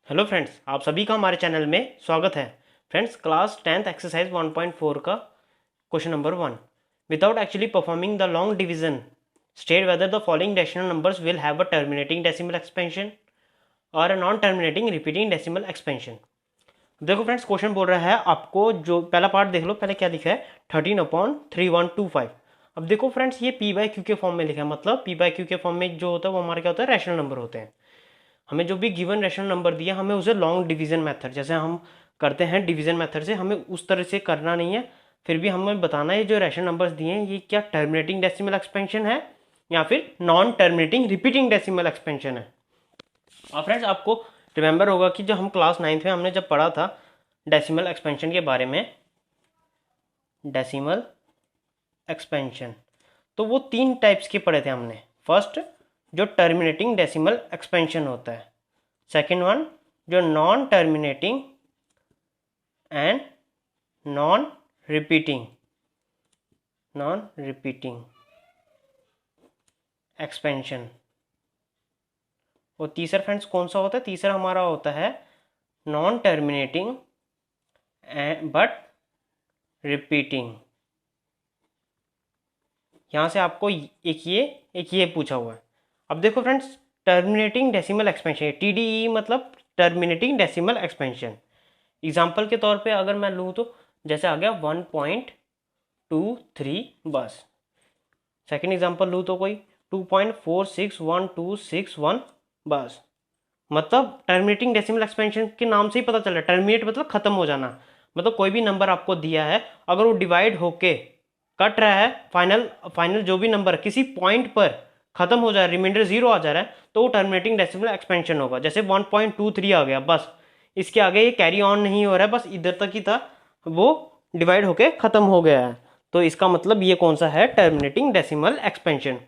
Hello friends, आप सभी का हमारे चैनल में स्वागत है। फ्रेंड्स, क्लास 10th एक्सरसाइज 1.4 का question number 1। Without actually performing the long division state whether the following decimal numbers will have a terminating decimal expansion और a non terminating repeating decimal expansion. देखो friends, question बोल रहा है आपको, जो पहला part देख लो, पहले क्या लिखा है 13/3125। अब देखो फ्रेंड्स, ये पी बाई क्यू के फॉर्म में लिखा है, मतलब पी बाई क्यू के फॉर्म में जो होता है वो हमारा क्या होता है, रैशनल नंबर होते हैं। हमें जो भी गिवन रैशनल नंबर दिया, हमें उसे लॉन्ग डिवीजन मेथड जैसे हम करते हैं डिवीजन मेथड से, हमें उस तरह से करना नहीं है। फिर भी हमें बताना है जो रैशनल नंबर्स दिए हैं ये क्या टर्मिनेटिंग डेसिमल एक्सपेंशन है या फिर non terminating repeating decimal expansion है। और फ्रेंड्स, आपको रिमेंबर होगा कि जो हम क्लास 9th में हमने जब पढ़ा था डेसिमल एक्सपेंशन के बारे में, डेसिमल एक्सपेंशन, तो वो 3 टाइप्स के पढ़े थे हमने। फर्स्ट, जो टर्मिनेटिंग डेसिमल एक्सपेंशन होता है। सेकेंड वन, जो non terminating and non repeating expansion. और तीसरा फ्रेंड्स कौन सा होता है? तीसरा हमारा होता है नॉन टर्मिनेटिंग बट रिपीटिंग। यहाँ से आपको एक ये पूछा हुआ है। अब देखो friends, terminating decimal expansion, TDE मतलब टर्मिनेटिंग डेसिमल एक्सपेंशन। एग्जाम्पल के तौर पे अगर मैं लूँ तो जैसे आ गया 1.23 बस। सेकेंड एग्जाम्पल लूँ तो कोई 2.461261 बस। मतलब टर्मिनेटिंग डेसिमल एक्सपेंशन के नाम से ही पता चल रहा है, टर्मिनेट मतलब खत्म हो जाना। मतलब कोई भी नंबर आपको दिया है, अगर वो डिवाइड होके कट रहा है, फाइनल जो भी नंबर किसी पॉइंट पर खत्म हो जा रहा है, रिमाइंडर 0 आ जा रहा है, तो वो टर्मिनेटिंग डेसिमल एक्सपेंशन होगा। जैसे 1.23 आ गया बस, इसके आगे ये कैरी ऑन नहीं हो रहा है, बस इधर तक ही था, वो डिवाइड होके खत्म हो गया है, तो इसका मतलब ये कौन सा है, टर्मिनेटिंग डेसिमल एक्सपेंशन।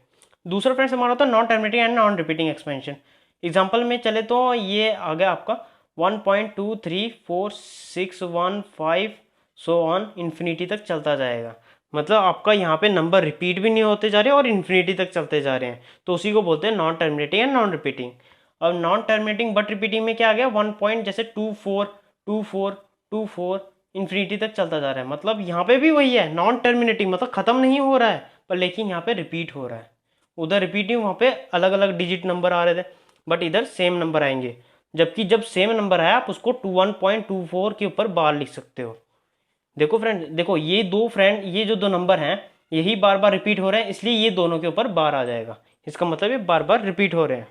दूसरा फ्रेंड्स हमारा होता है non terminating and non repeating expansion. Example में चले तो ये आ गया आपका 1.234615 सो ऑन इन्फिनिटी तक चलता जाएगा। मतलब आपका यहाँ पे नंबर रिपीट भी नहीं होते जा रहे और इन्फिनिटी तक चलते जा रहे हैं, तो उसी को बोलते हैं non terminating and non repeating. अब नॉन टर्मिनेटिंग बट रिपीटिंग में क्या आ गया, 1 पॉइंट जैसे 242424 इन्फिनिटी तक चलता जा रहा है। मतलब यहाँ पे भी वही है, नॉन टर्मिनेटिंग मतलब खत्म नहीं हो रहा है, पर लेकिन यहाँ पे रिपीट हो रहा है। उधर रिपीटिंग, वहाँ पे अलग अलग डिजिट नंबर आ रहे थे, बट इधर सेम नंबर आएंगे। जबकि जब सेम नंबर आया आप उसको 1.24 के ऊपर बार लिख सकते हो। देखो फ्रेंड, देखो ये जो दो नंबर हैं यही बार बार रिपीट हो रहे हैं, इसलिए ये दोनों के ऊपर बार आ जाएगा। इसका मतलब ये बार बार रिपीट हो रहे हैं।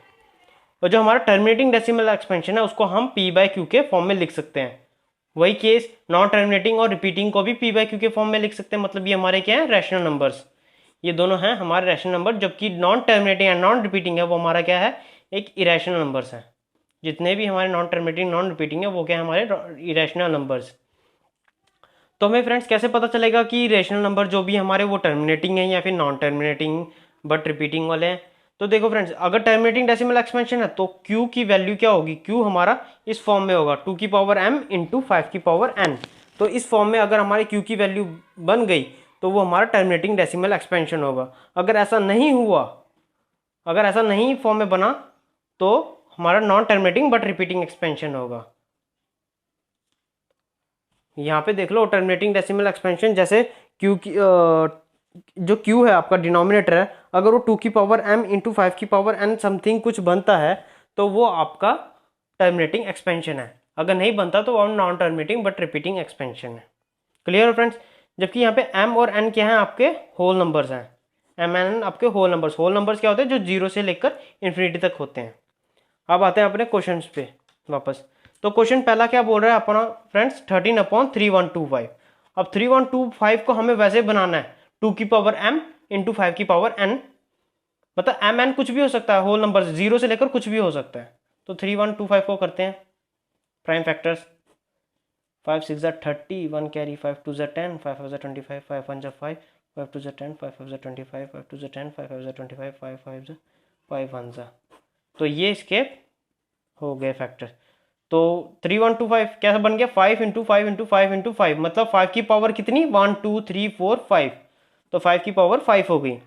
और जो हमारा टर्मिनेटिंग डेसिमल एक्सपेंशन है उसको हम पी बाई क्यू के फॉर्म में लिख सकते हैं। वही केस नॉन टर्मिनेटिंग और रिपीटिंग को भी पी बाई क्यू के फॉर्म में लिख सकते हैं। मतलब ये हमारे क्या है, रैशनल नंबर्स। ये दोनों हैं हमारे रैशनल नंबर, जबकि non terminating and non repeating है वो हमारा क्या है, एक इरेशनल नंबर्स हैं। जितने भी हमारे नॉन टर्मिनेटिंग नॉन रिपीटिंग है वो क्या है, हमारे इरेशनल नंबर्स। तो हमें फ्रेंड्स कैसे पता चलेगा कि रेशनल नंबर जो भी हमारे वो टर्मिनेटिंग है या फिर नॉन टर्मिनेटिंग बट रिपीटिंग वाले हैं? तो देखो फ्रेंड्स, अगर टर्मिनेटिंग डेसिमल एक्सपेंशन है तो q की वैल्यू क्या होगी, q हमारा इस फॉर्म में होगा 2 की पावर m इंटू 5 की पावर n। तो इस फॉर्म में अगर हमारी q की वैल्यू बन गई तो वो हमारा टर्मिनेटिंग डेसिमल एक्सपेंशन होगा। अगर ऐसा नहीं हुआ, अगर ऐसा नहीं फॉर्म में बना, तो हमारा non terminating but repeating expansion होगा। यहाँ पे देख लो टर्मिनेटिंग डेसिमल एक्सपेंशन, जैसे क्यू की जो क्यू है आपका डिनोमिनेटर है, अगर वो 2 की पावर m इंटू 5 की पावर n समथिंग कुछ बनता है तो वो आपका टर्मिनेटिंग एक्सपेंशन है। अगर नहीं बनता तो वो non terminating but repeating expansion है। क्लियर हो फ्रेंड्स? जबकि यहाँ पे m और n क्या है, आपके होल नंबर्स हैं। m n आपके होल नंबर्स क्या होते हैं, जो 0 से लेकर इन्फिनिटी तक होते हैं। अब आते हैं अपने क्वेश्चन पे वापस। तो क्वेश्चन पहला क्या बोल रहा है अपना फ्रेंड्स, 13/3125। अब 3125 को हमें वैसे बनाना है 2 की पावर m इंटू 5 की पावर n। मतलब m n कुछ भी हो सकता है, होल नंबर 0 से लेकर कुछ भी हो सकता है। तो 3125 को करते हैं प्राइम फैक्टर्स। 5 6 30, 1 कैरी, 5 2 10, 5 5 25, 5 1 5, 5 2 10, 5 5 25, 5 2 10, 5 5 25, 5 5 5 1। तो ये इसके हो गए फैक्टर। तो 3125 कैसा बन गया, 5 इंटू 5 इंटू 5 इंटू 5, मतलब 5 की पावर कितनी, 1 2 3 4 5। तो 5 की पावर 5 हो गई।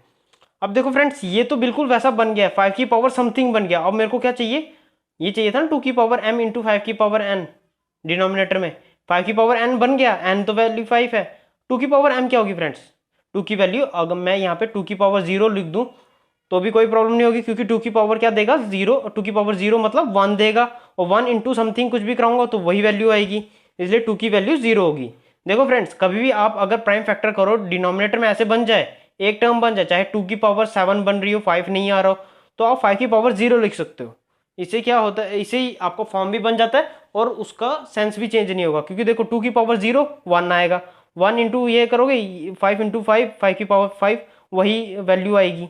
अब देखो फ्रेंड्स, ये तो बिल्कुल वैसा बन गया, 5 की पावर समथिंग बन गया। अब मेरे को क्या चाहिए, ये चाहिए था ना 2 की पावर m इंटू 5 की पावर n, डिनोमिनेटर में 5 की पावर n बन गया, n तो वैल्यू 5 है, 2 की पावर m क्या होगी फ्रेंड्स, 2 की वैल्यू अगर मैं यहाँ पे 2 की पावर 0 लिख दूं तो भी कोई प्रॉब्लम नहीं होगी, क्योंकि 2 की पावर क्या देगा 0, 2 की पावर 0 मतलब 1 देगा, और 1 इंटू समथिंग कुछ भी कराऊंगा तो वही वैल्यू आएगी, इसलिए 2 की वैल्यू 0 होगी। देखो फ्रेंड्स, कभी भी आप अगर प्राइम फैक्टर करो, डिनोमिनेटर में ऐसे बन जाए, एक टर्म बन जाए, चाहे 2 की पावर 7 बन रही हो, 5 नहीं आ रहा हो, तो आप 5 की पावर 0 लिख सकते हो। इससे क्या होता है, इससे ही आपको फॉर्म भी बन जाता है और उसका सेंस भी चेंज नहीं होगा, क्योंकि देखो 2 की पावर 0 1 आएगा, 1 इंटू ये करोगे 5 इंटू 5, 5 की पावर 5 वही वैल्यू आएगी।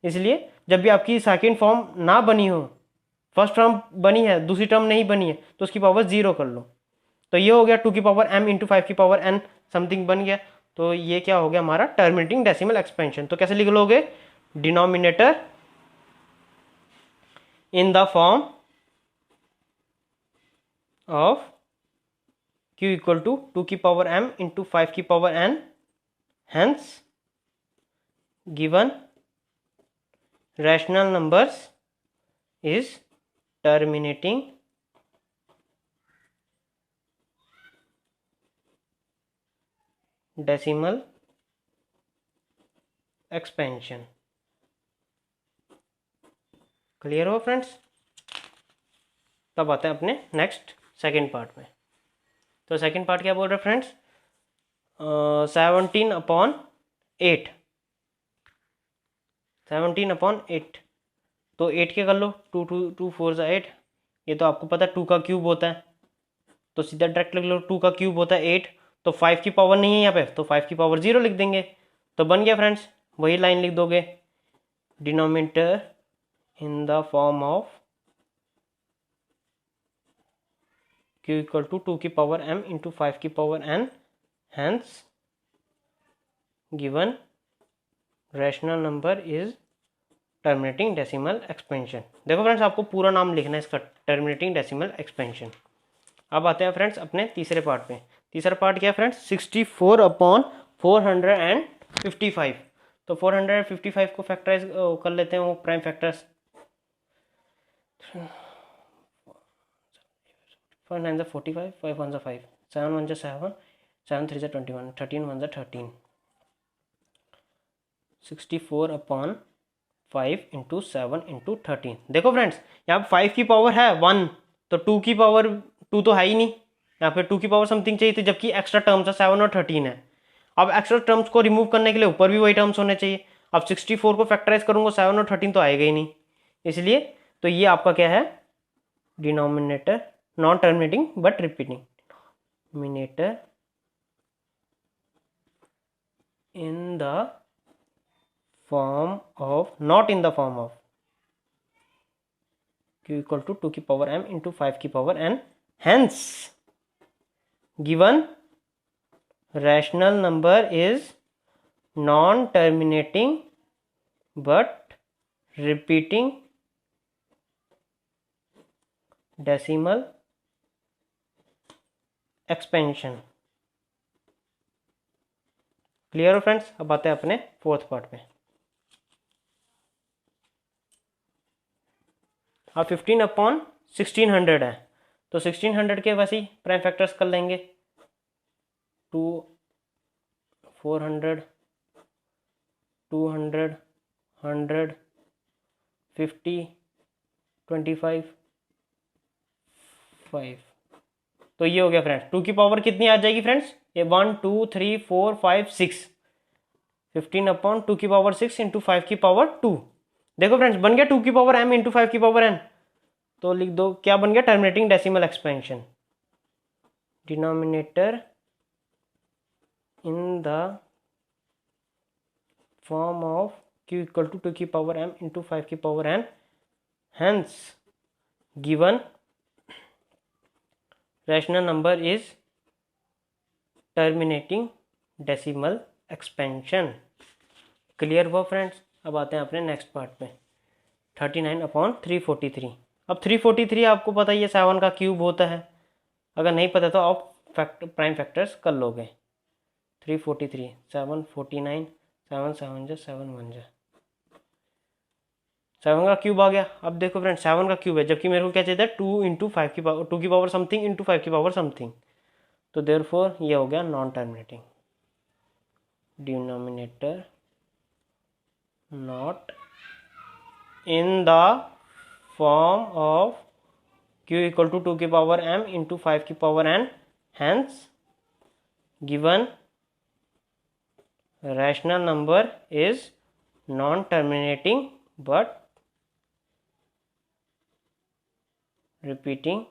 इसलिए जब भी आपकी सेकेंड फॉर्म ना बनी हो, फर्स्ट टर्म बनी है दूसरी टर्म नहीं बनी है, तो उसकी पावर 0 कर लो। तो ये हो गया 2 की पावर m इंटू 5 की पावर n समथिंग बन गया। तो ये क्या हो गया हमारा टर्मिनेटिंग डेसिमल एक्सपेंशन। तो कैसे लिख लोगे, denominator in the form of q equal to 2 की पावर m into 5 की power n, hence given rational numbers is terminating decimal expansion। Clear हो फ्रेंड्स। तब आते हैं अपने नेक्स्ट सेकेंड पार्ट में। तो सेकेंड पार्ट क्या बोल रहे हैं फ्रेंड्स, 17/8, 17/8, तो 8 के कर लो, 2 4 8, ये तो आपको पता है 2 का क्यूब होता है, तो सीधा डायरेक्ट लिख लो 2 का क्यूब होता है 8, तो 5 की पावर नहीं है यहाँ पे, तो 5 की पावर 0 लिख देंगे, तो बन गया फ्रेंड्स। वही लाइन लिख दोगे, denominator in the form of q equal to 2 की पावर m इंटू 5 की power n, hence given rational number is terminating decimal expansion. देखो फ्रेंड्स, आपको पूरा नाम लिखना है इसका, टर्मिनेटिंग डेसिमल एक्सपेंशन। अब आते हैं फ्रेंड्स अपने तीसरे पार्ट में। तीसरा पार्ट क्या है फ्रेंड्स, 64/455। तो 455 को फैक्टराइज कर लेते हैं, वो प्राइम फैक्टर्स, 4 9 45, 5 1 5, 7 1 7, 7 3 21, 13 1 13, 64/5 इंटू 7 इंटू 13। देखो फ्रेंड्स, यहाँ पे 5 की पावर है 1, तो 2 की पावर 2 तो है ही नहीं, यहाँ पे 2 की पावर समथिंग चाहिए थी, जबकि एक्स्ट्रा टर्म्स है 7 और 13 है। अब एक्स्ट्रा टर्म्स को रिमूव करने के लिए ऊपर भी वही टर्म्स होने चाहिए। अब 64 को फैक्टराइज करूंगा, 7 और 13 तो आएगा ही नहीं, इसलिए तो ये आपका क्या है, denominator non terminating but repeating, denominator in the form of, not in the form of q equal to 2 की पावर m into 5 की power n, hence given rational number is non terminating but repeating decimal expansion। Clear हो friends. अब आते हैं अपने fourth part में। अब 15/1600 है, तो 1600 के वैसे ही प्राइम फैक्टर्स कर लेंगे, 2 400 200 100 50 25 5। तो ये हो गया फ्रेंड्स, 2 की पावर कितनी आ जाएगी फ्रेंड्स, ये 1 2 3 4 5 6, 15/2 की पावर 6 इंटू 5 की पावर 2। देखो फ्रेंड्स, बन गया 2 की पावर m इंटू 5 की पावर n, तो लिख दो क्या बन गया, terminating decimal expansion. Denominator in the form of q equal to 2 की पावर m इंटू 5 की power n, hence given rational number is terminating decimal expansion. Clear हुआ फ्रेंड्स। अब आते हैं अपने नेक्स्ट पार्ट में, 39/343। अब 343 आपको पता ही है 7 का क्यूब होता है, अगर नहीं पता तो आप प्राइम फैक्टर्स कर लोगे। 343 7 49, 7 7 7 1, 7 का क्यूब आ गया। अब देखो फ्रेंड 7 का क्यूब है, जबकि मेरे को क्या चाहिए था 2 इंटू 5 की पावर 2 की पावर समथिंग इंटू 5 की पावर समथिंग। तो देयरफॉर ये हो गया non terminating. Denominator not in the form of q equal to 2 की पावर m इंटू 5 की power n, hence given rational number is non terminating but repeating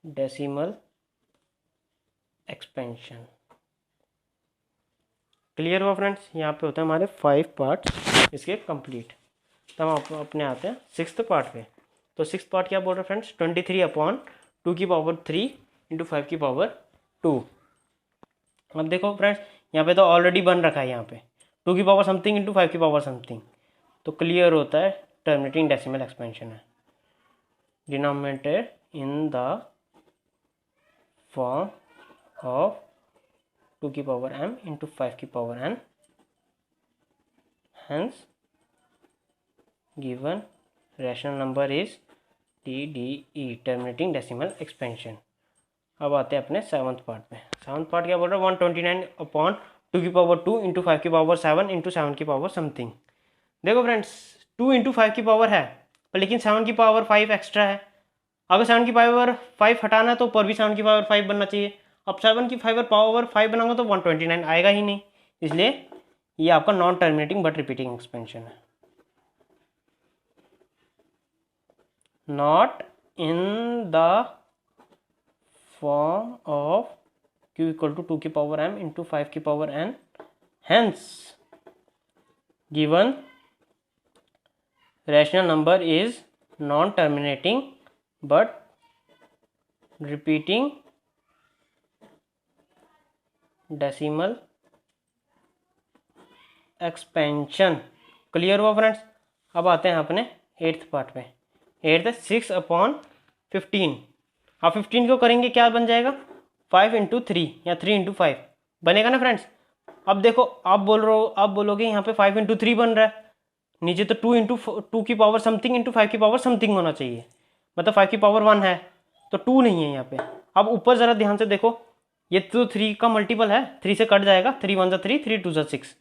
decimal expansion. Clear हुआ friends? यहाँ पे होते हैं हमारे 5 पार्ट्स इसके कंप्लीट। तब हम अपने आते हैं 6th पार्ट पे। तो 6th पार्ट क्या बोल रहे हैं फ्रेंड्स? 23/2 की पावर 3 इंटू 5 की पावर 2। अब देखो फ्रेंड्स यहाँ पे तो ऑलरेडी बन रखा है, यहाँ पे 2 की पावर समथिंग इंटू 5 की पावर समथिंग, तो क्लियर होता है टर्मिनेटिंग डेसिमल एक्सपेंशन है। Denominator in the form of 2 की पावर m इंटू 5 की power n, hence given rational number is TDE terminating decimal expansion। अब आते हैं अपने 7th पार्ट पे। 7th पार्ट क्या बोल रहा है? 129/2 की पावर 2 इंटू 5 की पावर 7 इंटू 7 की पावर समथिंग। देखो फ्रेंड्स 2 इंटू 5 की पावर है, पर लेकिन 7 की पावर 5 एक्स्ट्रा है। अगर 7 की पावर 5 हटाना है तो ऊपर भी 7 की पावर 5 बनना चाहिए। अब 7 की पावर 5 बनाऊंगा तो 129 आएगा ही नहीं, इसलिए ये आपका non terminating but repeating expansion है। Not in the form of q equal to 2 की पावर m इंटू 5 की power n, hence given rational number is non terminating but repeating decimal expansion. Clear हुआ फ्रेंड्स? अब आते हैं अपने 8th part पे। 8th 6/15। अब 15 को करेंगे क्या बन जाएगा? 5 इंटू 3 या 3 इंटू 5 बनेगा ना फ्रेंड्स। अब देखो आप बोलोगे यहाँ पे 5 इंटू 3 बन रहा है, नीचे तो 2 इंटू 2 की पावर समथिंग इंटू 5 की पावर समथिंग होना चाहिए, मतलब 5 की पावर 1 है तो 2 नहीं है यहाँ पे। अब ऊपर ज़रा ध्यान से देखो, ये तो 3 का मल्टीपल है, 3 से कट जाएगा, 3 1 जा 3, 3 2 जा 6।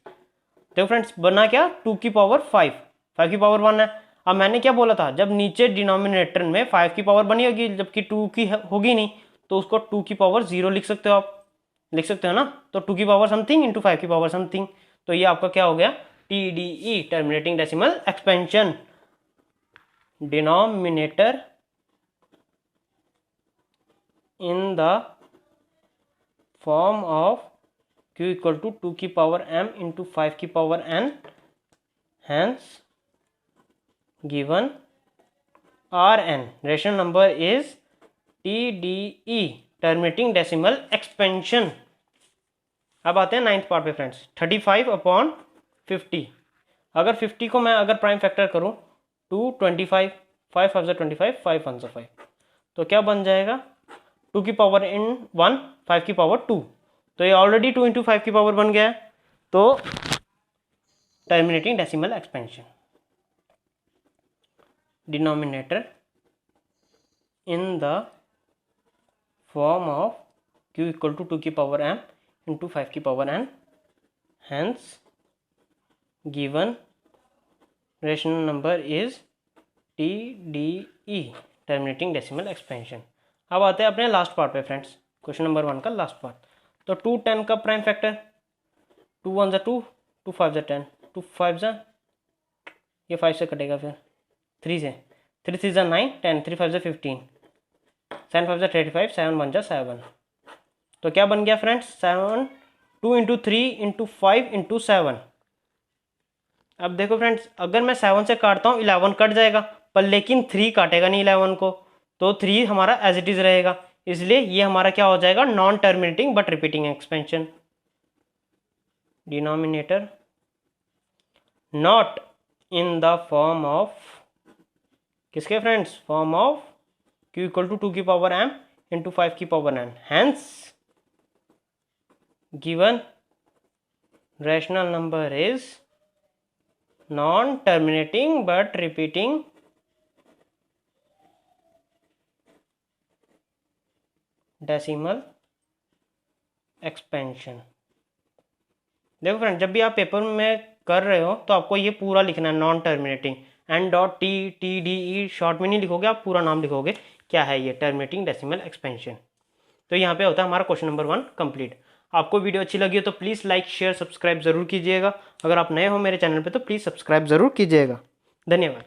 देखो फ्रेंड्स बना क्या? 2 की पावर 5, 5 की पावर 1 है। अब मैंने क्या बोला था, जब नीचे डिनोमिनेटर में 5 की पावर बनी होगी जबकि 2 की होगी नहीं, तो उसको 2 की पावर 0 लिख सकते हो आप, लिख सकते हो ना। तो 2 की पावर समथिंग इंटू 5 की पावर समथिंग, तो ये आपका क्या हो गया? TDE terminating decimal expansion. Denominator in the form of q equal to 2 की पावर m इंटू 5 की power n, hence given Rn rational number is TDE terminating decimal expansion. अब आते हैं 9th पार्ट पे फ्रेंड्स। 35/50। अगर 50 को मैं अगर प्राइम फैक्टर करूं 2 25, 5 5 25, 5 1 5, तो क्या बन जाएगा? 2 की पावर इन 1, 5 की पावर 2, तो ये ऑलरेडी 2 इंटू 5 की पावर बन गया है, तो terminating decimal expansion. Denominator in the form of q equal to 2 की पावर m इंटू 5 की power n, hence given rational number is TDE terminating decimal expansion. अब आते हैं अपने लास्ट पार्ट पे फ्रेंड्स, क्वेश्चन नंबर 1 का लास्ट पार्ट। तो 2 10 का प्राइम फैक्टर, 2 1 जा 2, 2 5 जा 10, 2 5 जा, ये 5 से कटेगा, फिर 3 से, 3 3 जा 9, 10, 3 5 जा 15, 7 5 जा 35, 7 1 जा 7। तो क्या बन गया फ्रेंड्स? 7 2 into 3 into 5 into 7। अब देखो फ्रेंड्स अगर मैं 7 से काटता हूँ 11 कट जाएगा, पर लेकिन 3 काटेगा नहीं 11 को, तो 3 हमारा एज इट इज रहेगा, इसलिए ये हमारा क्या हो जाएगा? Non terminating but repeating expansion. Denominator not in the form of किसके friends? Form of q equal to 2 की पावर m इंटू 5 की power n, hence given rational number is non terminating but repeating decimal expansion. देखो friend, जब भी आप paper में कर रहे हो तो आपको ये पूरा लिखना है, नॉन टर्मिनेटिंग, N.T.T.D.E शॉर्ट में नहीं लिखोगे, आप पूरा नाम लिखोगे क्या है ये, टर्मिनेटिंग डेसिमल एक्सपेंशन। तो यहाँ पे होता है हमारा क्वेश्चन नंबर 1 कंप्लीट। आपको वीडियो अच्छी लगी हो तो प्लीज़ लाइक शेयर सब्सक्राइब जरूर कीजिएगा। अगर आप नए हो मेरे चैनल पे तो प्लीज़ सब्सक्राइब जरूर कीजिएगा। धन्यवाद।